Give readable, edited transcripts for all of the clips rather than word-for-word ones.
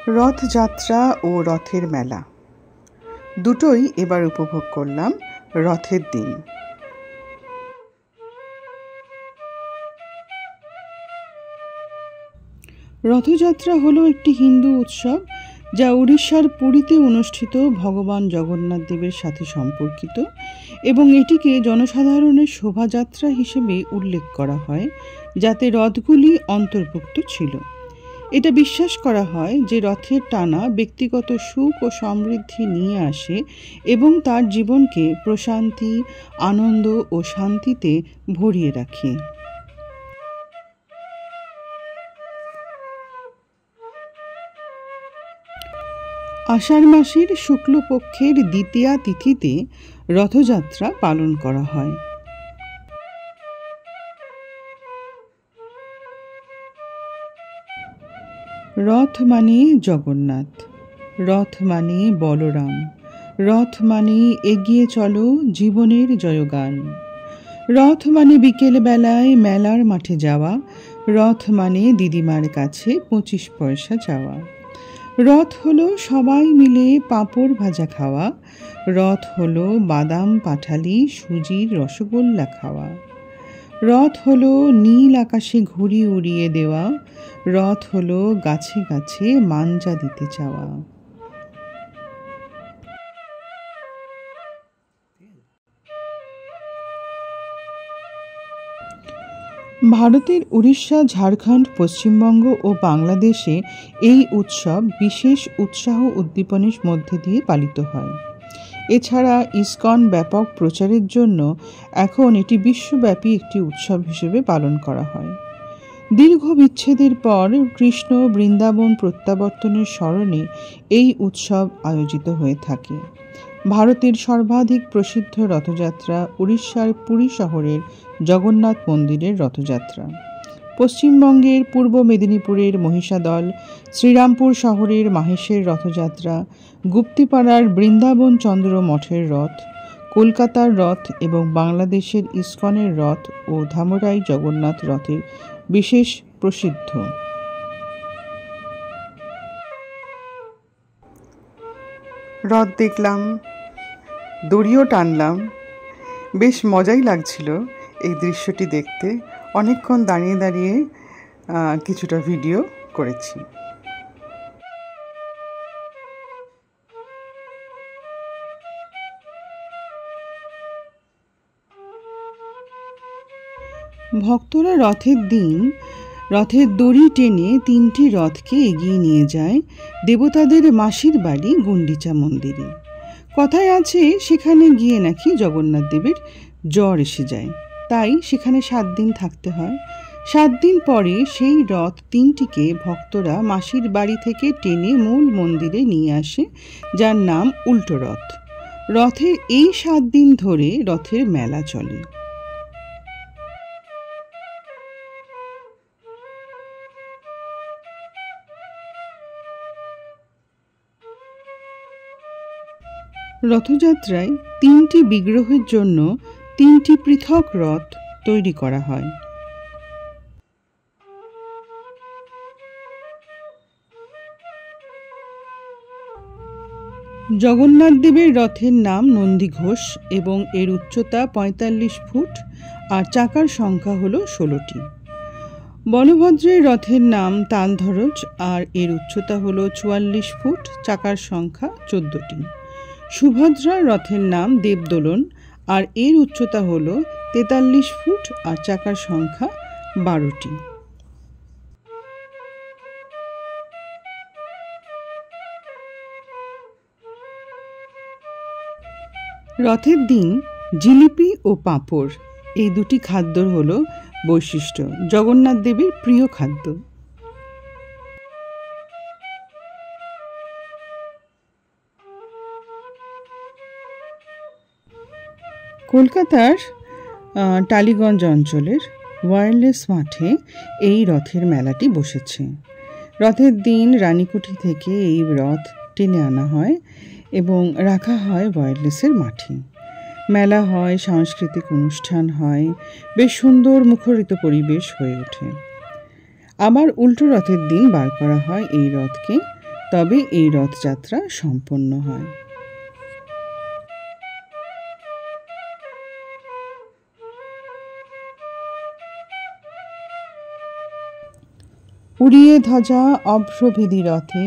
রথযাত্রা ও রথের মেলা দুটোই এবার উপভোগ করলাম রথের দিন। রথযাত্রা হলো একটি হিন্দু উৎসব যা উড়িষ্যার পুরীতে অনুষ্ঠিত ভগবান জগন্নাথ দেবের সাথে সম্পর্কিত এবং এটিকে জনসাধারণের শোভাযাত্রা হিসেবে উল্লেখ করা হয়, যাতে রথগুলি অন্তর্ভুক্ত ছিল। এটা বিশ্বাস করা হয় যে রথের টানা ব্যক্তিগত সুখ ও সমৃদ্ধি নিয়ে আসে এবং তার জীবনকে প্রশান্তি, আনন্দ ও শান্তিতে ভরিয়ে রাখে। আষাঢ় মাসের শুক্লপক্ষের দ্বিতীয়া তিথিতে রথযাত্রা পালন করা হয়। রথ মানে জগন্নাথ, রথ মানে বলরাম, রথ মানে এগিয়ে চলো জীবনের জয়গান, রথ মানে বিকেল বেলায় মেলার মাঠে যাওয়া, রথ মানে দিদিমার কাছে 25 পয়সা চাওয়া, রথ হলো সবাই মিলে পাঁপড় ভাজা খাওয়া, রথ হলো বাদাম পাঠালি সুজির রসগোল্লা খাওয়া, রথ হলো নীল আকাশে ঘুড়ি উড়িয়ে দেওয়া, রথ হলো গাছে গাছে মাঞ্জা দিতে চাওয়া। ভারতের উড়িষ্যা, ঝাড়খণ্ড, পশ্চিমবঙ্গ ও বাংলাদেশে এই উৎসব বিশেষ উৎসাহ উদ্দীপনের মধ্যে দিয়ে পালিত হয়। এছাড়া ইসকন ব্যাপক প্রচারের জন্য এখন এটি বিশ্বব্যাপী একটি উৎসব হিসেবে পালন করা হয়। দীর্ঘ বিচ্ছেদের পর কৃষ্ণ বৃন্দাবন প্রত্যাবর্তনের স্মরণে এই উৎসব আয়োজিত হয়ে থাকে। ভারতের সর্বাধিক প্রসিদ্ধ রথযাত্রা উড়িষ্যার পুরী শহরের জগন্নাথ মন্দিরের রথযাত্রা, পশ্চিমবঙ্গের পূর্ব মেদিনীপুরের মহিষাদল, শ্রীরামপুর শহরের মাহেশের রথযাত্রা, গুপ্তিপাড়ার বৃন্দাবন চন্দ্র মঠের রথ, কলকাতার রথ এবং বাংলাদেশের ইসকনের রথ ও ধামরাই জগন্নাথ রথের বিশেষ প্রসিদ্ধ। রথ দেখলাম, দড়িও টানলাম, বেশ মজাই লাগছিল এই দৃশ্যটি দেখতে। অনেকক্ষণ দাঁড়িয়ে দাঁড়িয়ে কিছুটা ভিডিও করেছি। ভক্তরা রথের দিন রথের দড়ি টেনে 3টি রথকে এগিয়ে নিয়ে যায় দেবতাদের মাসির বাড়ি গুন্ডিচা মন্দিরে। কথায় আছে সেখানে গিয়ে নাকি জগন্নাথ দেবের জ্বর এসে যায়, তাই সেখানে 7 দিন থাকতে হয়। 7 দিন পরে সেই রথ 3টিকে ভক্তরা মাসির বাড়ি থেকে টেনে মূল মন্দিরে নিয়ে আসে, যার নাম উল্টো রথ। রথের এই 7 দিন ধরে রথের মেলা চলে। রথযাত্রায় 3টি বিগ্রহের জন্য 3টি পৃথক রথ তৈরি করা হয়। জগন্নাথ দেবের রথের নাম নন্দীঘোষ এবং এর উচ্চতা 45 ফুট আর চাকার সংখ্যা হল 16টি। বলভদ্রের রথের নাম তালধ্বজ আর এর উচ্চতা হল 44 ফুট, চাকার সংখ্যা 14টি। সুভদ্রার রথের নাম দেবদোলন আর এর উচ্চতা হল 43 ফুট আর চাকার সংখ্যা 12টি। রথের দিন জিলিপি ও পাঁপড় এই দুটি খাদ্যর হল বৈশিষ্ট্য, জগন্নাথ দেবের প্রিয় খাদ্য। কলকাতার টালিগঞ্জ অঞ্চলের ওয়্যারলেস মাঠে এই রথের মেলাটি বসেছে। রথের দিন রানীকুঠি থেকে এই রথ টেনে আনা হয় এবং রাখা হয় ওয়্যারলেসের মাঠে। মেলা হয়, সাংস্কৃতিক অনুষ্ঠান হয়, বেশ সুন্দর মুখরিত পরিবেশ হয়ে ওঠে। আবার উল্টো রথের দিন বার করা হয় এই রথকে তবে এই রথযাত্রা সম্পন্ন হয়। উড়িয়ে ধ্বজা অভ্রভেদী রথে,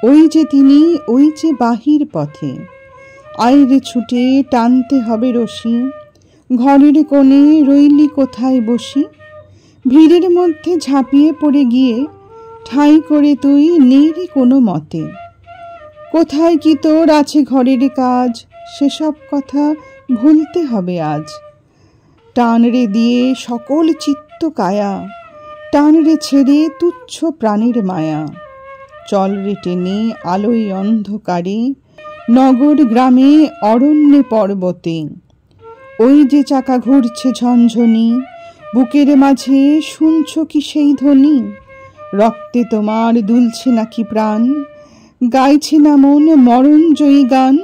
ওই যে তিনি, ওই যে বাহির পথে, আইরে ছুটে টানতে হবে রশি, ঘরের কোণে রইলি কোথায় বসি, ভিড়ের মধ্যে ঝাঁপিয়ে পড়ে গিয়ে ঠাঁই করে তুই নেই কোনো মতে, কোথায় কি তোর আছে ঘরের কাজ, সেসব কথা ভুলতে হবে আজ, টান রে দিয়ে সকল চিত্ত কায়া, টান রে ছেড়ে তুচ্ছ প্রাণীর মায়া, চল রে টেনে আলোয় অন্ধকারে, নগর গ্রামে অরণ্যে পর্বতে, ওই যে চাকা ঘুরছে ঝনঝনি, বুকের মাঝে শুনছ কি সেই ধ্বনি, রক্তে তোমার দুলছে নাকি প্রাণ, গাইছে না মন মরণজয়ী গান,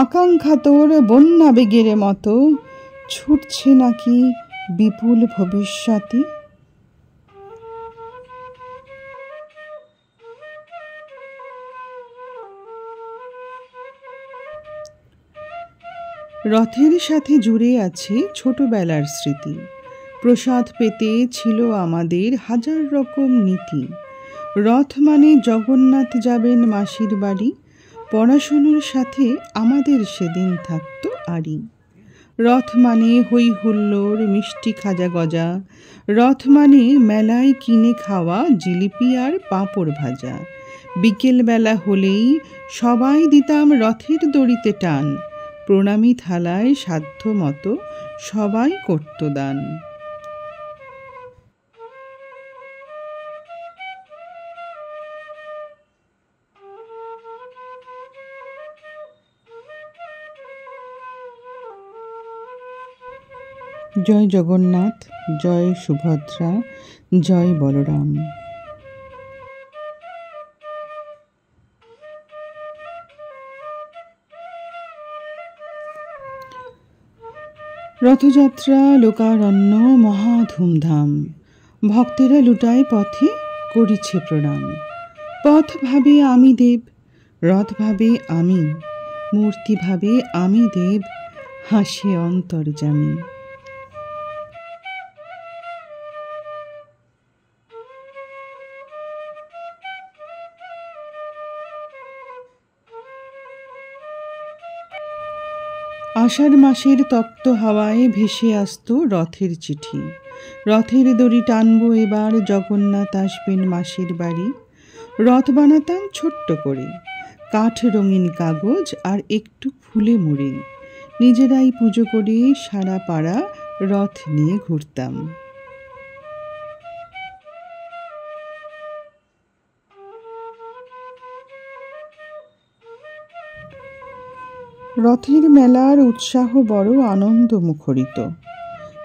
আকাঙ্ক্ষা তোর বন্যা বেগের মতো, ছুটছে নাকি বিপুল ভবিষ্যতে। রথের সাথে জুড়ে আছে ছোটবেলার স্মৃতি, প্রসাদ পেতে ছিল আমাদের হাজার রকম নীতি, রথ মানে জগন্নাথ যাবেন মাসির বাড়ি, পড়াশুনোর সাথে আমাদের সেদিন থাকতো আড়ি, রথ মানে হই হুল্লোড় মিষ্টি খাজা গজা, রথ মানে মেলায় কিনে খাওয়া জিলিপি আর পাঁপড় ভাজা, বিকেলবেলা হলেই সবাই দিতাম রথের দড়িতে টান, প্রণামী থালায় সাধ্য মতো সবাই করত দান। জয় জগন্নাথ, জয় সুভদ্রা, জয় বলরাম। রথযাত্রা লোকারণ্য মহা ধুমধাম, ভক্তেরা লুটায় পথে করিছে প্রণাম, পথ ভাবে আমি দেব, রথ ভাবে আমি, মূর্তি ভাবে আমি দেব, হাসে অন্তর্যামী। আষাঢ় মাসের তপ্ত হাওয়ায় ভেসে আসতো রথের চিঠি, রথের দড়ি টানবো এবার জগন্নাথ আসবেন মাসির বাড়ি, রথ বানাতাম ছোট্ট করে, কাঠ রঙিন কাগজ আর একটু ফুলে মুড়ে, নিজেরাই পুজো করে সারা পাড়া রথ নিয়ে ঘুরতাম। রথের মেলার উৎসাহ বড় আনন্দ মুখরিত,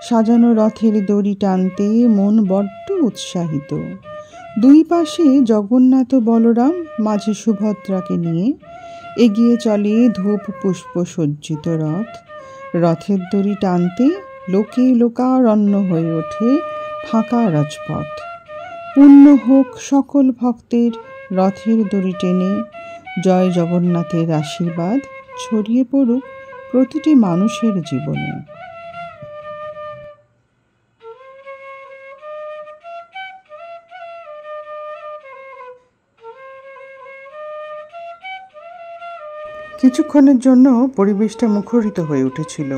সাজানো রথের দড়ি টানতে মন বড্ড উৎসাহিত, দুই পাশে জগন্নাথ ও বলরাম, মাঝে সুভদ্রাকে নিয়ে এগিয়ে চলে ধূপ পুষ্প সজ্জিত রথ, রথের দড়ি টানতে লোকে লোকারণ্য হয়ে ওঠে ফাঁকা রাজপথ, পুণ্য হোক সকল ভক্তের রথের দড়ি টেনে, জয় জগন্নাথের আশীর্বাদ ছড়িয়ে পড়ুক প্রতিটি মানুষের জীবনে। কিছুক্ষণের জন্য পরিবেশটা মুখরিত হয়ে উঠেছিল,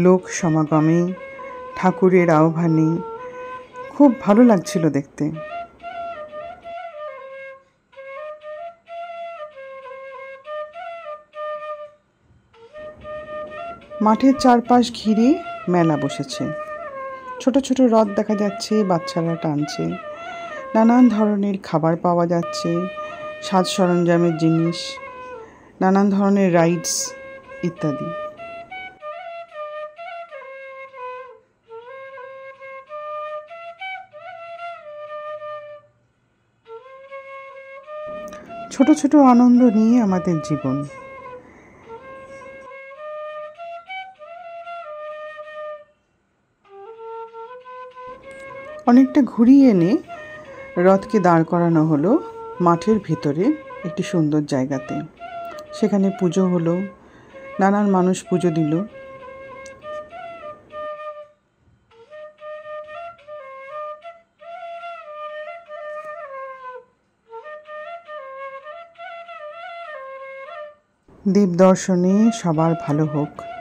লোক সমাগমে, ঠাকুরের আহ্বানে, খুব ভালো লাগছিল দেখতে। মাঠের চারপাশ ঘিরে মেলা বসেছে, ছোট ছোট রথ দেখা যাচ্ছে, বাচ্চারা টানছে, নানান ধরনের খাবার পাওয়া যাচ্ছে, সাজ সরঞ্জামের জিনিস, নানান ধরনের রাইডস ইত্যাদি। ছোট ছোট আনন্দ নিয়ে আমাদের জীবন। অনেকটা ঘুরিয়ে এনে রথকে দাঁড় করানো হলো মাঠের ভিতরে একটি সুন্দর জায়গাতে। সেখানে পুজো হলো, নানান মানুষ পুজো দিল। দেব দর্শনে সবার ভালো হোক।